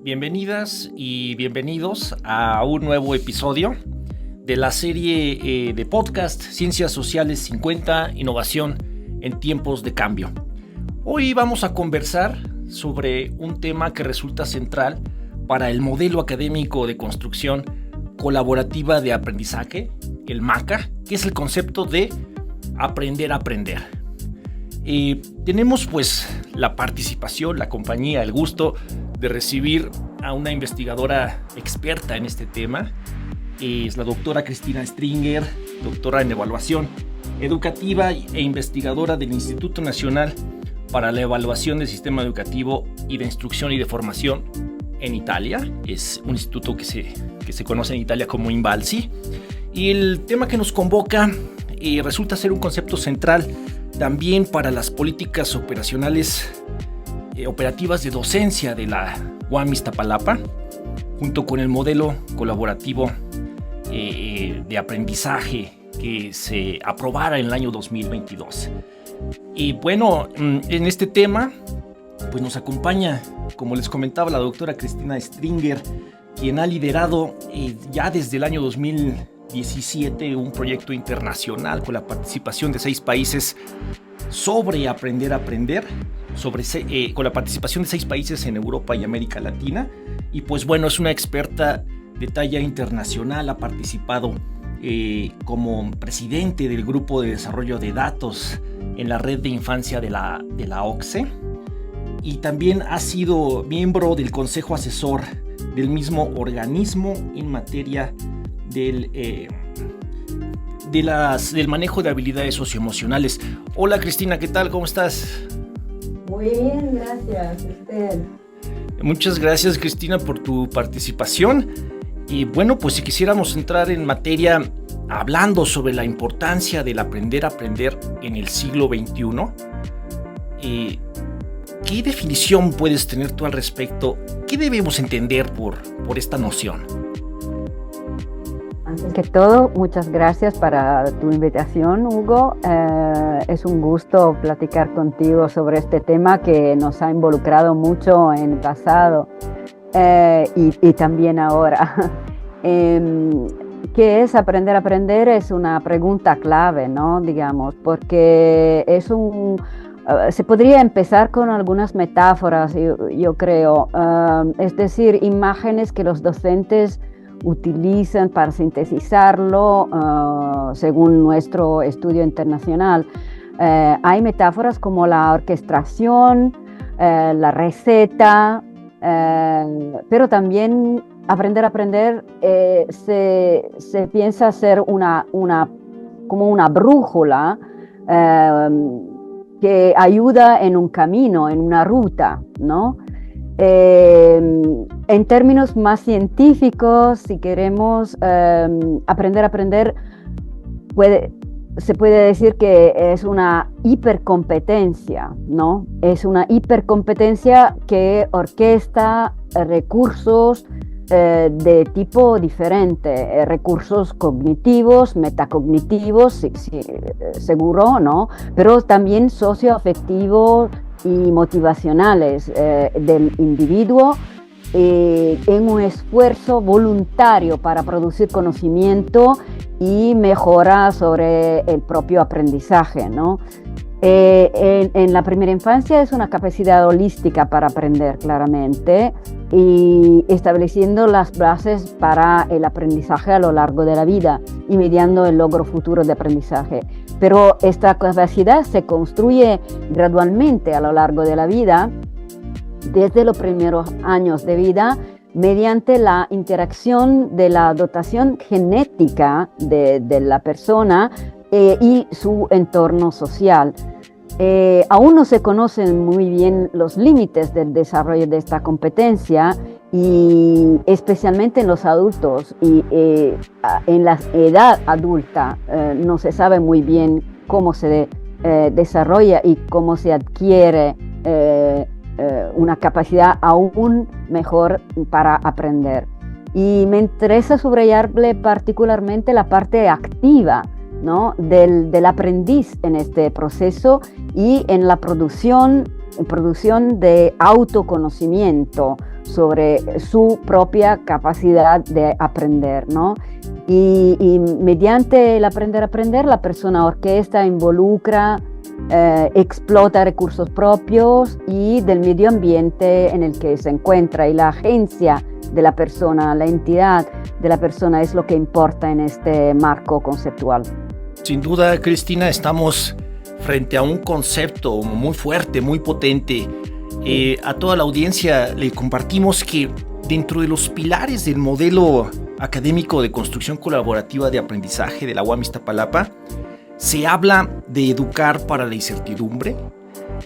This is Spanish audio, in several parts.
Bienvenidas y bienvenidos a un nuevo episodio de la serie de podcast Ciencias Sociales 50, Innovación en tiempos de cambio. Hoy vamos a conversar sobre un tema que resulta central para el modelo académico de construcción colaborativa de aprendizaje, el MACA, que es el concepto de aprender a aprender. Tenemos pues la participación, la compañía, el gusto de recibir a una investigadora experta en este tema. Es la doctora Cristina Stringer, doctora en evaluación educativa e investigadora del Instituto Nacional para la Evaluación del Sistema Educativo y de Instrucción y de Formación en Italia. Es un instituto que se conoce en Italia como INVALSI. Y el tema que nos convoca resulta ser un concepto central también para las políticas operativas de docencia de la UAM Iztapalapa, junto con el modelo colaborativo de aprendizaje que se aprobara en el año 2022. Y bueno, en este tema pues nos acompaña, como les comentaba, la doctora Cristina Stringer, quien ha liderado ya desde el año 2017 un proyecto internacional con la participación de 6 países sobre aprender a aprender, con la participación de 6 países en Europa y América Latina. Y pues bueno, es una experta de talla internacional, ha participado como presidente del Grupo de Desarrollo de Datos en la Red de Infancia de la OCSE, y también ha sido miembro del Consejo Asesor del mismo organismo en materia del manejo de habilidades socioemocionales. Hola Cristina, ¿qué tal? ¿Cómo estás? Muy bien, gracias, usted. Muchas gracias, Cristina, por tu participación. Y bueno, pues si quisiéramos entrar en materia hablando sobre la importancia del aprender a aprender en el siglo XXI, ¿qué definición puedes tener tú al respecto? ¿Qué debemos entender por esta noción? Antes que todo, muchas gracias para tu invitación, Hugo. Es un gusto platicar contigo sobre este tema que nos ha involucrado mucho en el pasado y también ahora. ¿Qué es aprender a aprender? Es una pregunta clave, ¿no? Digamos, porque se podría empezar con algunas metáforas, yo creo, es decir, imágenes que los docentes utilizan para sintetizarlo según nuestro estudio internacional. Hay metáforas como la orquestación, la receta, pero también aprender a aprender se piensa ser como una brújula que ayuda en un camino, en una ruta, ¿no? En términos más científicos, si queremos aprender a aprender, se puede decir que es una hipercompetencia, ¿no? Es una hipercompetencia que orquesta recursos de tipo diferente, recursos cognitivos, metacognitivos, sí, seguro, ¿no? Pero también socioafectivos y motivacionales del individuo en un esfuerzo voluntario para producir conocimiento y mejora sobre el propio aprendizaje, ¿no? En la primera infancia es una capacidad holística para aprender claramente y estableciendo las bases para el aprendizaje a lo largo de la vida y mediando el logro futuro de aprendizaje. Pero esta capacidad se construye gradualmente a lo largo de la vida, desde los primeros años de vida, mediante la interacción de la dotación genética de la persona y su entorno social. Aún no se conocen muy bien los límites del desarrollo de esta competencia, y especialmente en los adultos y en la edad adulta no se sabe muy bien cómo se desarrolla y cómo se adquiere una capacidad aún mejor para aprender. Y me interesa subrayarle particularmente la parte activa, ¿no? del aprendiz en este proceso y en la producción de autoconocimiento, sobre su propia capacidad de aprender, ¿no? Y mediante el aprender a aprender, la persona orquesta, involucra, explota recursos propios y del medio ambiente en el que se encuentra, y la agencia de la persona, la entidad de la persona es lo que importa en este marco conceptual. Sin duda, Cristina, estamos frente a un concepto muy fuerte, muy potente. A toda la audiencia le compartimos que dentro de los pilares del modelo académico de construcción colaborativa de aprendizaje de la UAM Iztapalapa, se habla de educar para la incertidumbre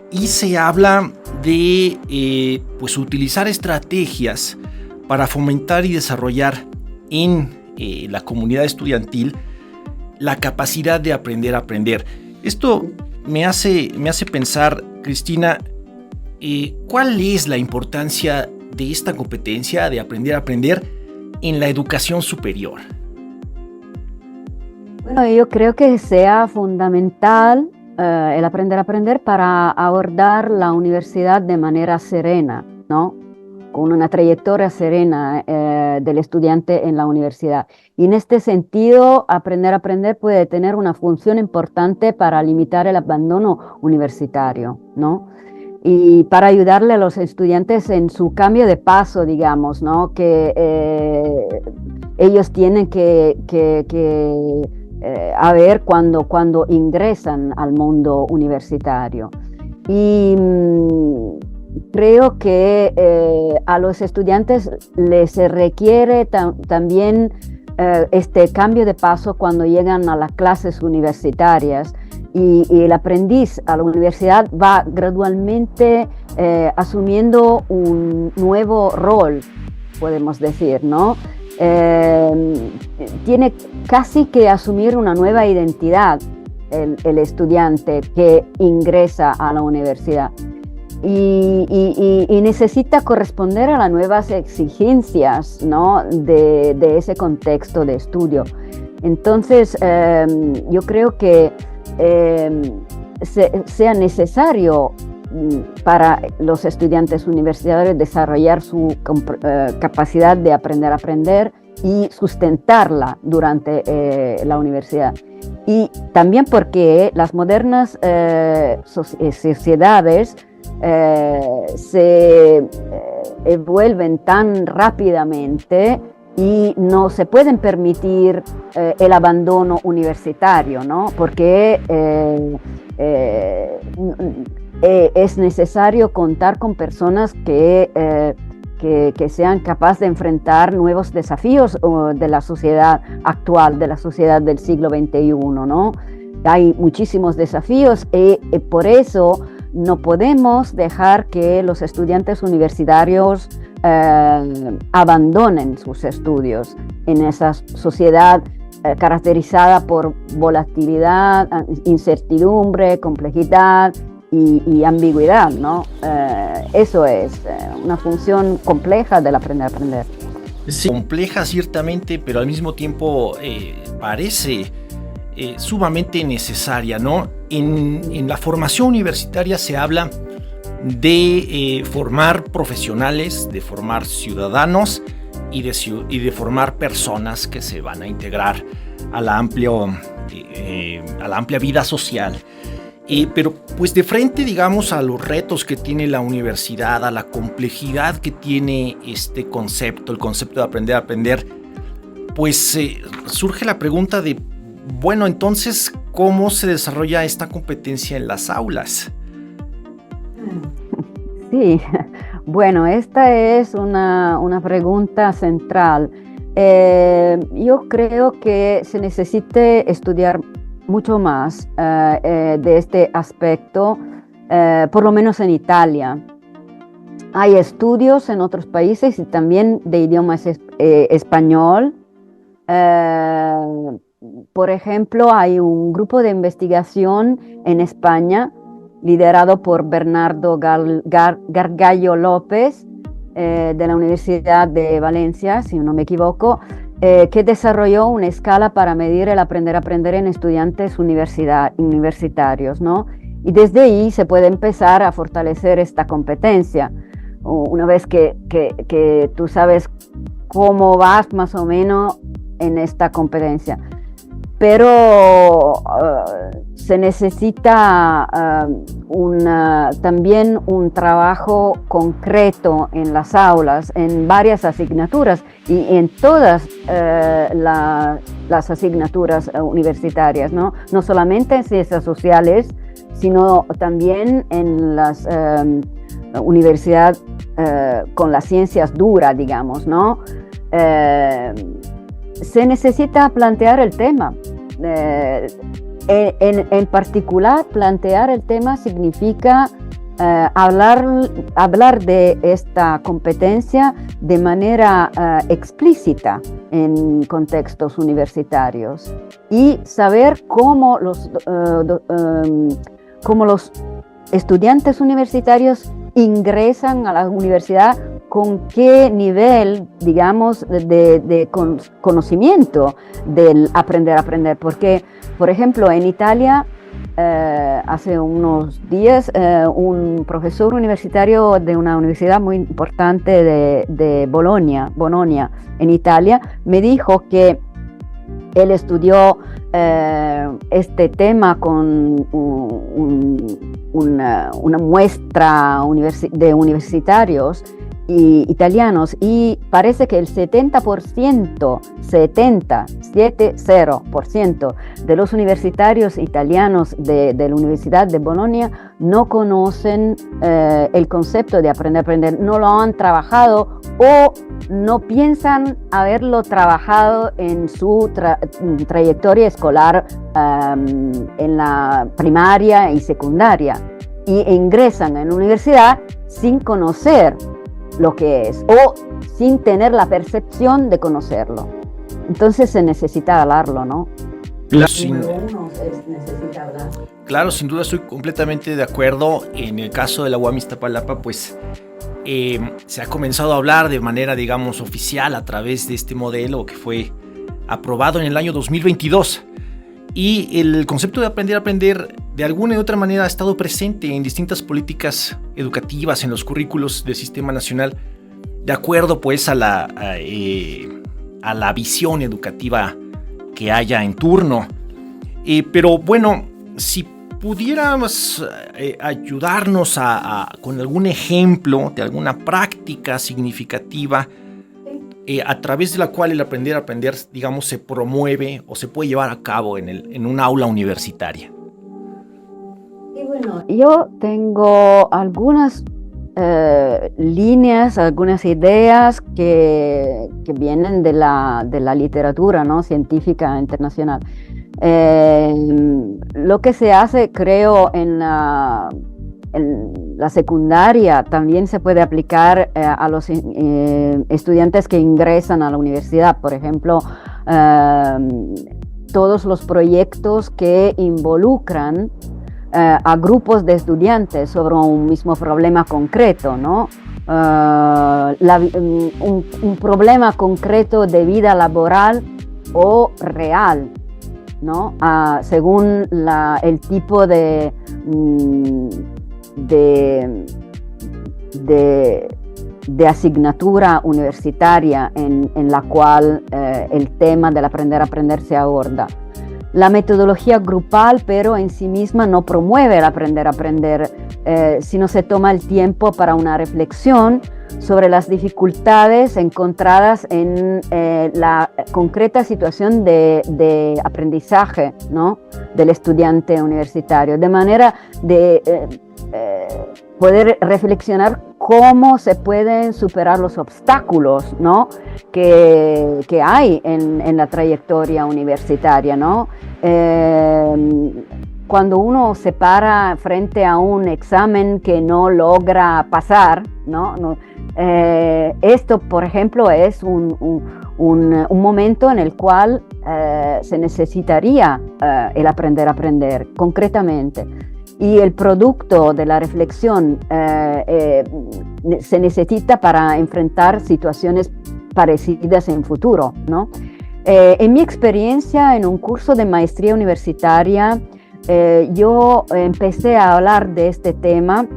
y se habla de pues utilizar estrategias para fomentar y desarrollar en la comunidad estudiantil la capacidad de aprender a aprender. Esto me hace pensar, Cristina, ¿cuál es la importancia de esta competencia de aprender a aprender en la educación superior? Bueno, yo creo que sea fundamental el aprender a aprender para abordar la universidad de manera serena, ¿no? Con una trayectoria serena del estudiante en la universidad. Y en este sentido, aprender a aprender puede tener una función importante para limitar el abandono universitario, ¿no? Y para ayudarle a los estudiantes en su cambio de paso, digamos, ¿no? Que ellos tienen que a ver cuando ingresan al mundo universitario. Y creo que a los estudiantes les requiere también este cambio de paso cuando llegan a las clases universitarias, y el aprendiz a la universidad va gradualmente asumiendo un nuevo rol, podemos decir, ¿no? Tiene casi que asumir una nueva identidad el estudiante que ingresa a la universidad. Y necesita corresponder a las nuevas exigencias, ¿no? de ese contexto de estudio. Entonces, yo creo que sea necesario para los estudiantes universitarios desarrollar su capacidad de aprender a aprender y sustentarla durante la universidad. Y también porque las modernas sociedades se evuelven tan rápidamente y no se pueden permitir el abandono universitario, ¿no? Porque es necesario contar con personas que sean capaces de enfrentar nuevos desafíos de la sociedad actual, de la sociedad del siglo XXI, ¿no? Hay muchísimos desafíos y por eso no podemos dejar que los estudiantes universitarios abandonen sus estudios en esa sociedad caracterizada por volatilidad, incertidumbre, complejidad y ambigüedad, ¿no? Eso es una función compleja del aprender a aprender. Sí, compleja ciertamente, pero al mismo tiempo parece sumamente necesaria, ¿no? En la formación universitaria se habla de formar profesionales, de formar ciudadanos y de formar personas que se van a integrar a la amplia vida social. Pero pues de frente, digamos, a los retos que tiene la universidad, a la complejidad que tiene este concepto, el concepto de aprender a aprender, pues surge la pregunta de, bueno, entonces, ¿cómo se desarrolla esta competencia en las aulas? Sí, bueno, esta es una pregunta central. Yo creo que se necesita estudiar mucho más de este aspecto, por lo menos en Italia. Hay estudios en otros países y también de idioma español. Por ejemplo, hay un grupo de investigación en España liderado por Bernardo Gargallo López de la Universidad de Valencia, si no me equivoco, que desarrolló una escala para medir el aprender a aprender en estudiantes universitarios, ¿no? Y desde ahí se puede empezar a fortalecer esta competencia. una vez que tú sabes cómo vas más o menos en esta competencia. Pero se necesita también un trabajo concreto en las aulas, en varias asignaturas y en todas las asignaturas universitarias, ¿no? No solamente en ciencias sociales, sino también en las universidades con las ciencias duras, digamos, ¿no? Se necesita plantear el tema. En particular, plantear el tema significa hablar de esta competencia de manera explícita en contextos universitarios y saber cómo los estudiantes universitarios ingresan a la universidad, con qué nivel, digamos, de conocimiento del aprender. Porque, por ejemplo, en Italia, hace unos días, un profesor universitario de una universidad muy importante de Bolonia, en Italia, me dijo que él estudió este tema con una muestra de universitarios italianos, y parece que el 70% de los universitarios italianos de la Universidad de Bolonia no conocen el concepto de aprender, no lo han trabajado o no piensan haberlo trabajado en su trayectoria escolar en la primaria y secundaria, y ingresan en la universidad sin conocer lo que es o sin tener la percepción de conocerlo. Entonces se necesita hablarlo, ¿no? Claro, sin duda estoy completamente de acuerdo. En el caso de la UAM Iztapalapa, pues se ha comenzado a hablar de manera, digamos, oficial a través de este modelo que fue aprobado en el año 2022. Y el concepto de aprender de alguna u otra manera ha estado presente en distintas políticas educativas, en los currículos del Sistema Nacional, de acuerdo pues a la visión educativa que haya en turno. Pero bueno, si pudieras ayudarnos con algún ejemplo de alguna práctica significativa a través de la cual el aprender, digamos, se promueve o se puede llevar a cabo en un aula universitaria. Y bueno, yo tengo algunas líneas, algunas ideas que vienen de la literatura, ¿no?, científica internacional. Lo que se hace, creo, en la secundaria también se puede aplicar a los estudiantes que ingresan a la universidad. Por ejemplo, todos los proyectos que involucran a grupos de estudiantes sobre un mismo problema concreto, ¿no? Un problema concreto de vida laboral o real, ¿no? Según el tipo de asignatura universitaria en la cual el tema del aprender se aborda. La metodología grupal, pero en sí misma no promueve el aprender, sino se toma el tiempo para una reflexión sobre las dificultades encontradas en la concreta situación de aprendizaje, ¿no?, del estudiante universitario, de manera de poder reflexionar cómo se pueden superar los obstáculos, ¿no?, que hay en la trayectoria universitaria, ¿no? Cuando uno se para frente a un examen que no logra pasar, ¿no? Esto, por ejemplo, es un momento en el cual se necesitaría el aprender concretamente. Y el producto de la reflexión se necesita para enfrentar situaciones parecidas en futuro, ¿no? En mi experiencia en un curso de maestría universitaria, yo empecé a hablar de este tema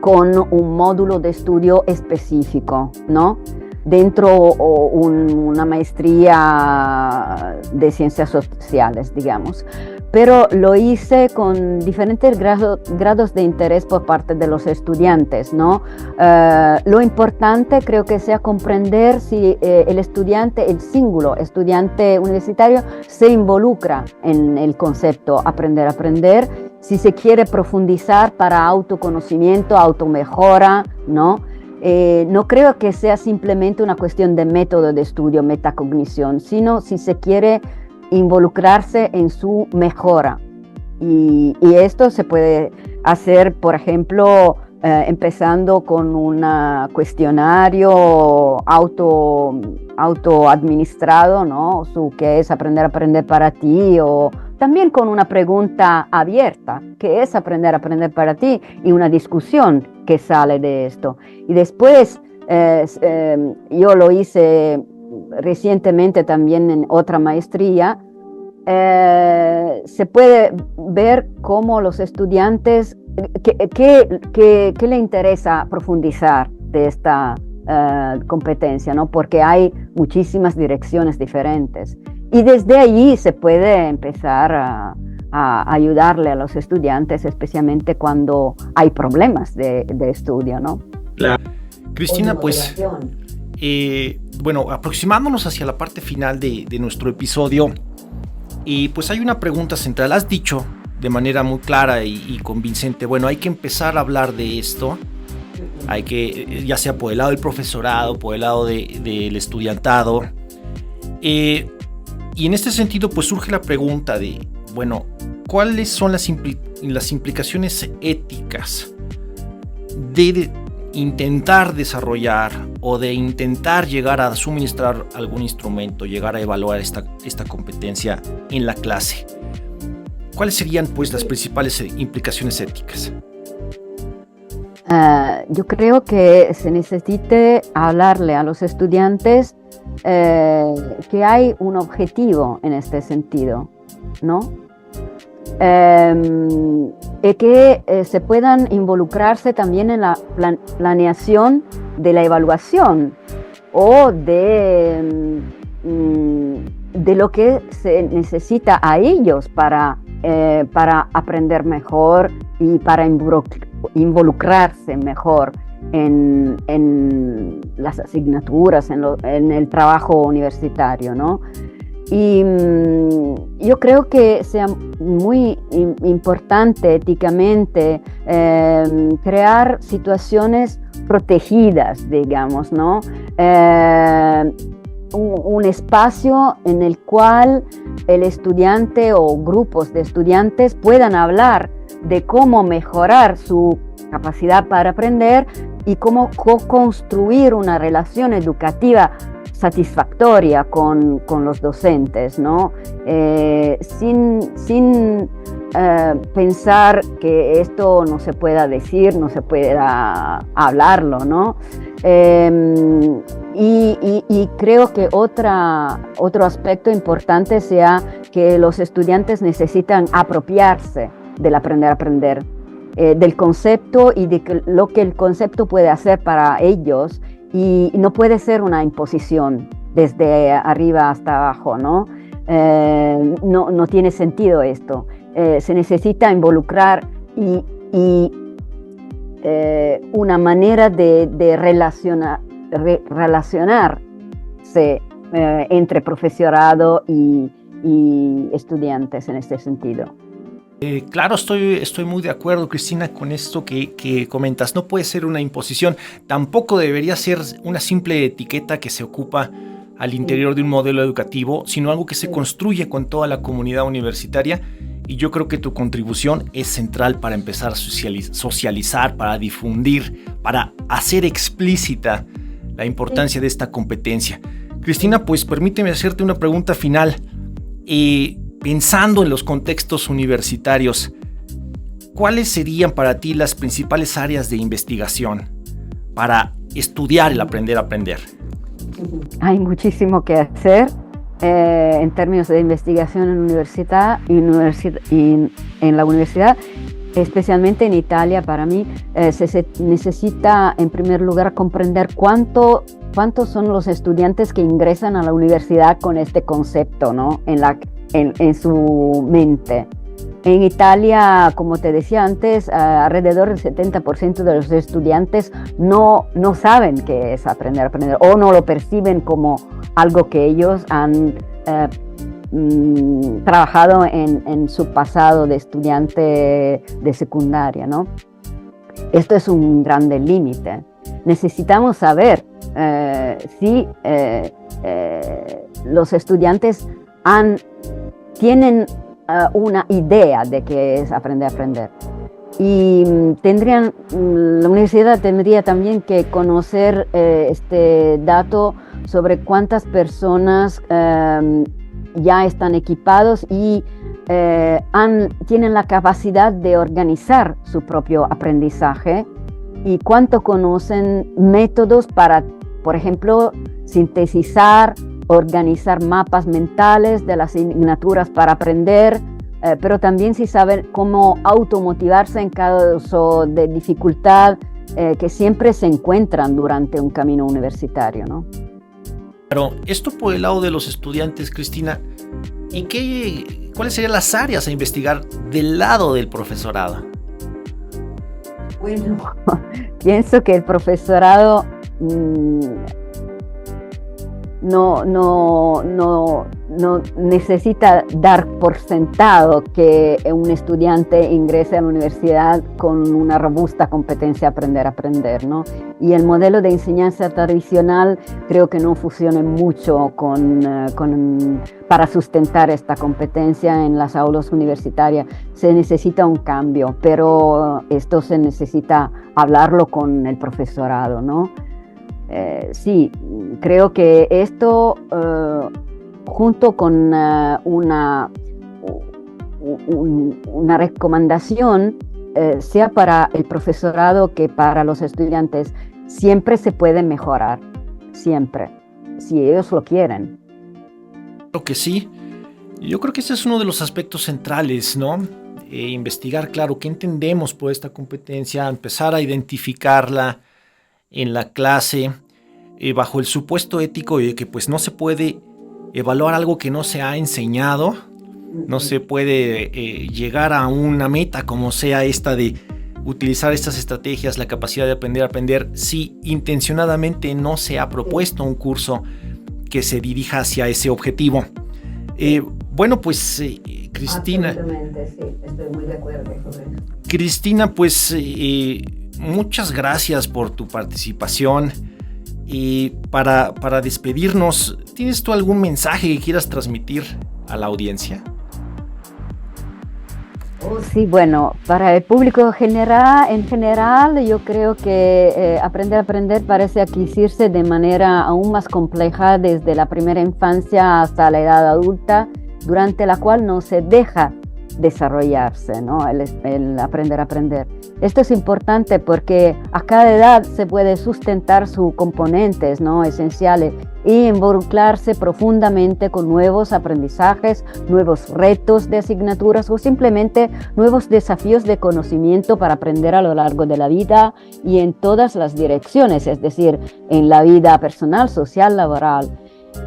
con un módulo de estudio específico, ¿no? Dentro una maestría de ciencias sociales, digamos. Pero lo hice con diferentes grados de interés por parte de los estudiantes, ¿no? Lo importante creo que sea comprender si el estudiante, el singulo estudiante universitario, se involucra en el concepto aprender a aprender, si se quiere profundizar para autoconocimiento, automejora, ¿no? No creo que sea simplemente una cuestión de método de estudio, metacognición, sino si se quiere involucrarse en su mejora. Y esto se puede hacer, por ejemplo, empezando con un cuestionario autoadministrado, ¿no? ¿Qué es aprender a aprender para ti? O también con una pregunta abierta, ¿qué es aprender a aprender para ti? Y una discusión que sale de esto. Y después, yo lo hice recientemente también en otra maestría, se puede ver cómo los estudiantes, qué le interesa profundizar de esta competencia, ¿no? Porque hay muchísimas direcciones diferentes. Y desde allí se puede empezar a ayudarle a los estudiantes, especialmente cuando hay problemas de estudio, ¿no? Claro. Cristina, pues, bueno, aproximándonos hacia la parte final de nuestro episodio, pues hay una pregunta central. Has dicho de manera muy clara y convincente, bueno, hay que empezar a hablar de esto, hay que, ya sea por el lado del profesorado, por el lado del estudiantado, y en este sentido, pues surge la pregunta de, bueno, ¿cuáles son las implicaciones éticas de intentar desarrollar o de intentar llegar a suministrar algún instrumento, llegar a evaluar esta competencia en la clase? ¿Cuáles serían, pues, las principales implicaciones éticas? Yo creo que se necesite hablarle a los estudiantes que hay un objetivo en este sentido, ¿no? Y que se puedan involucrarse también en la planeación de la evaluación o de lo que se necesita a ellos para aprender mejor y para involucrarse mejor en las asignaturas, en el trabajo universitario, ¿no? Y yo creo que sea muy importante éticamente crear situaciones protegidas, digamos, ¿no? Un espacio en el cual el estudiante o grupos de estudiantes puedan hablar de cómo mejorar su capacidad para aprender y cómo co-construir una relación educativa satisfactoria con los docentes, ¿no? Sin pensar que esto no se pueda decir, no se pueda hablarlo, ¿no? Y creo que otro aspecto importante sea que los estudiantes necesitan apropiarse del aprender a aprender, del concepto y de lo que el concepto puede hacer para ellos, y no puede ser una imposición desde arriba hasta abajo, ¿no? No tiene sentido esto. Se necesita involucrar y una manera de relacionarse entre profesorado y estudiantes en este sentido. Claro, estoy muy de acuerdo, Cristina, con esto que comentas. No puede ser una imposición, tampoco debería ser una simple etiqueta que se ocupa al interior de un modelo educativo, sino algo que se construye con toda la comunidad universitaria. Y yo creo que tu contribución es central para empezar a socializar, para difundir, para hacer explícita la importancia de esta competencia. Cristina, pues permíteme hacerte una pregunta final. Pensando en los contextos universitarios, ¿cuáles serían para ti las principales áreas de investigación para estudiar el aprender a aprender? Hay muchísimo que hacer en términos de investigación en universidad y en la universidad. especialmente en Italia, para mí, se necesita en primer lugar comprender cuántos son los estudiantes que ingresan a la universidad con este concepto, ¿no? en su mente. En Italia, como te decía antes, alrededor del 70% de los estudiantes no saben qué es aprender o no lo perciben como algo que ellos han trabajado en su pasado de estudiante de secundaria, ¿no? Esto es un grande límite. Necesitamos saber si los estudiantes tienen una idea de qué es aprender a aprender. Y la universidad tendría también que conocer este dato sobre cuántas personas ya están equipados y tienen la capacidad de organizar su propio aprendizaje y cuánto conocen métodos para, por ejemplo, sintetizar, organizar mapas mentales de las asignaturas para aprender, pero también si saben cómo automotivarse en caso de dificultad que siempre se encuentran durante un camino universitario, ¿no? Pero esto por el lado de los estudiantes, Cristina, ¿y cuáles serían las áreas a investigar del lado del profesorado? Bueno, pienso que el profesorado no necesita dar por sentado que un estudiante ingrese a la universidad con una robusta competencia a aprender, ¿no? Y el modelo de enseñanza tradicional creo que no funciona mucho para sustentar esta competencia en las aulas universitarias. Se necesita un cambio, pero esto se necesita hablarlo con el profesorado, ¿no? Sí, creo que esto junto con una recomendación sea para el profesorado que para los estudiantes, siempre se puede mejorar, siempre, si ellos lo quieren. Creo que sí. Yo creo que ese es uno de los aspectos centrales, ¿no? Investigar, claro, qué entendemos por esta competencia, empezar a identificarla en la clase, bajo el supuesto ético de que pues no se puede evaluar algo que no se ha enseñado, no se puede llegar a una meta como sea esta de utilizar estas estrategias, la capacidad de aprender a aprender, si intencionadamente no se ha propuesto un curso que se dirija hacia ese objetivo. Bueno, pues Cristina. Absolutamente, sí, estoy muy de acuerdo con eso. Cristina, pues muchas gracias por tu participación. Y para despedirnos, ¿tienes tú algún mensaje que quieras transmitir a la audiencia? Sí, bueno, para el público en general, yo creo que aprender a aprender parece adquirirse de manera aún más compleja desde la primera infancia hasta la edad adulta, durante la cual no se deja desarrollarse, ¿no? El aprender a aprender. Esto es importante porque a cada edad se puede sustentar sus componentes, ¿no? esenciales y involucrarse profundamente con nuevos aprendizajes, nuevos retos de asignaturas o simplemente nuevos desafíos de conocimiento para aprender a lo largo de la vida y en todas las direcciones, es decir, en la vida personal, social, laboral.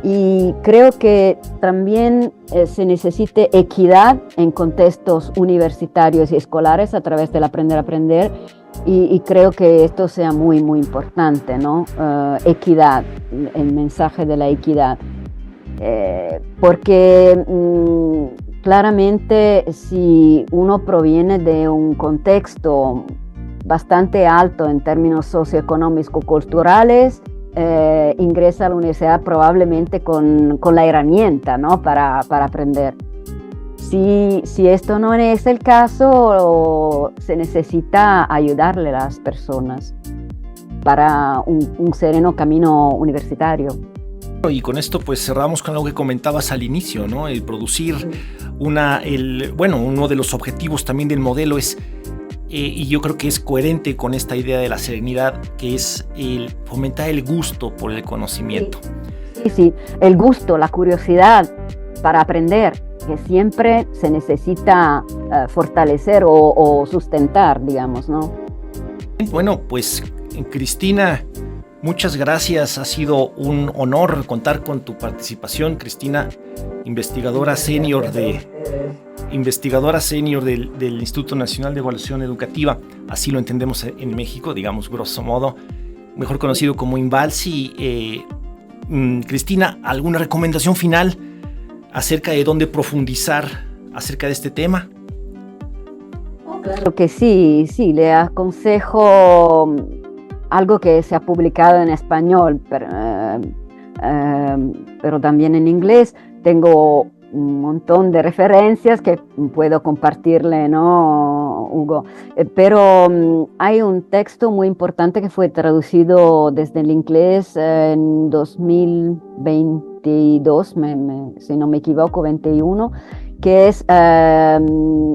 Y creo que también se necesita equidad en contextos universitarios y escolares a través del aprender a aprender y creo que esto sea muy, muy importante, ¿no? Equidad, el mensaje de la equidad. Porque claramente si uno proviene de un contexto bastante alto en términos socioeconómicos culturales, ingresa a la universidad probablemente con la herramienta, ¿no? para aprender. Si esto no es el caso, se necesita ayudarle a las personas para un sereno camino universitario. Y con esto pues cerramos con algo que comentabas al inicio, ¿no? El producir uno de los objetivos también del modelo es y yo creo que es coherente con esta idea de la serenidad, que es el fomentar el gusto por el conocimiento. Sí, el gusto, la curiosidad para aprender, que siempre se necesita fortalecer o sustentar, digamos, ¿no? Bueno, pues Cristina, muchas gracias. Ha sido un honor contar con tu participación, Cristina, investigadora senior del Instituto Nacional de Evaluación Educativa. Así lo entendemos en México, digamos, grosso modo, mejor conocido como INVALSI. Cristina, ¿alguna recomendación final acerca de dónde profundizar acerca de este tema? Claro que sí, le aconsejo algo que se ha publicado en español, pero también en inglés. Tengo un montón de referencias que puedo compartirle, ¿no, Hugo? Pero hay un texto muy importante que fue traducido desde el inglés en 2022, si no me equivoco, 21, que es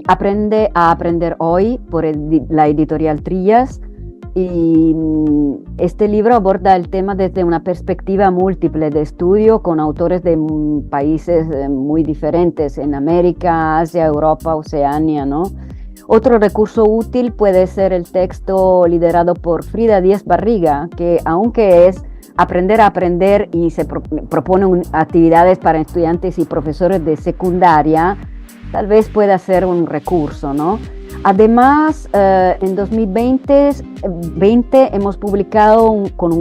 Aprende a aprender hoy, por la editorial Trillas. Y este libro aborda el tema desde una perspectiva múltiple de estudio con autores de países muy diferentes, en América, Asia, Europa, Oceanía, ¿no? Otro recurso útil puede ser el texto liderado por Frida Díaz Barriga, que aunque es Aprender a aprender y se propone actividades para estudiantes y profesores de secundaria, tal vez pueda ser un recurso, ¿no? Además, en 2020 hemos publicado con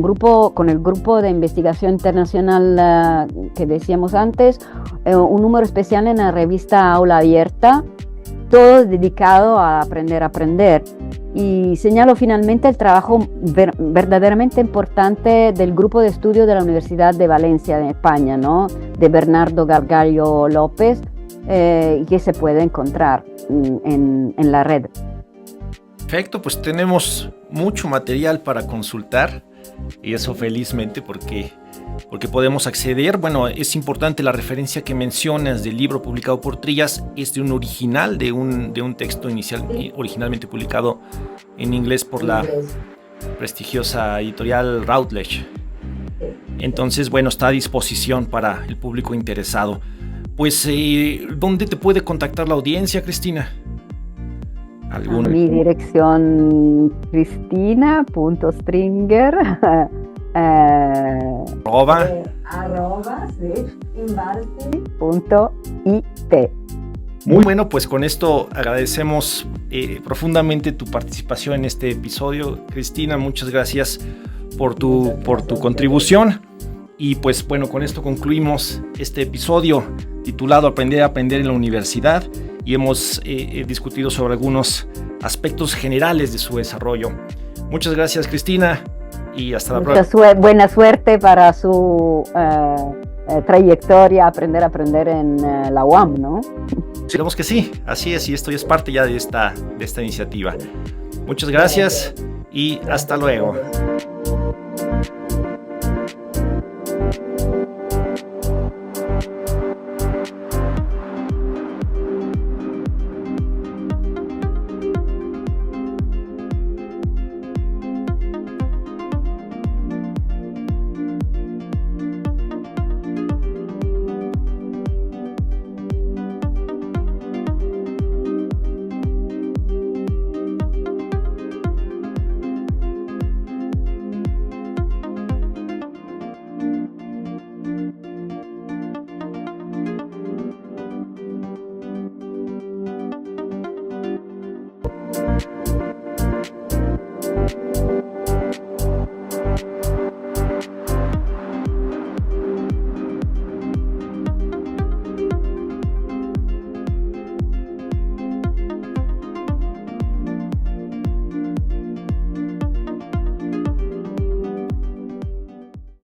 el grupo de investigación internacional que decíamos antes, un número especial en la revista Aula Abierta, todo dedicado a aprender a aprender. Y señalo finalmente el trabajo verdaderamente importante del grupo de estudio de la Universidad de Valencia de España, ¿no? De Bernardo Gargallo López, que se puede encontrar en la red. Perfecto, pues tenemos mucho material para consultar y eso felizmente porque podemos acceder. Bueno, es importante la referencia que mencionas del libro publicado por Trillas, es de un original, de un texto inicial, originalmente publicado en inglés por la prestigiosa editorial Routledge. Entonces, bueno, está a disposición para el público interesado. Pues, ¿dónde te puede contactar la audiencia, Cristina? Mi dirección cristina.stringer @invalsi.it. Muy bueno, pues con esto agradecemos profundamente tu participación en este episodio, Cristina. Muchas gracias por tu contribución. Y pues bueno, con esto concluimos este episodio titulado Aprender a aprender en la universidad y hemos discutido sobre algunos aspectos generales de su desarrollo. Muchas gracias, Cristina, y hasta la próxima. Buena suerte para su trayectoria Aprender a aprender en la UAM, ¿no? Esperamos que sí, así es, y esto ya es parte ya de esta iniciativa. Muchas gracias y hasta luego.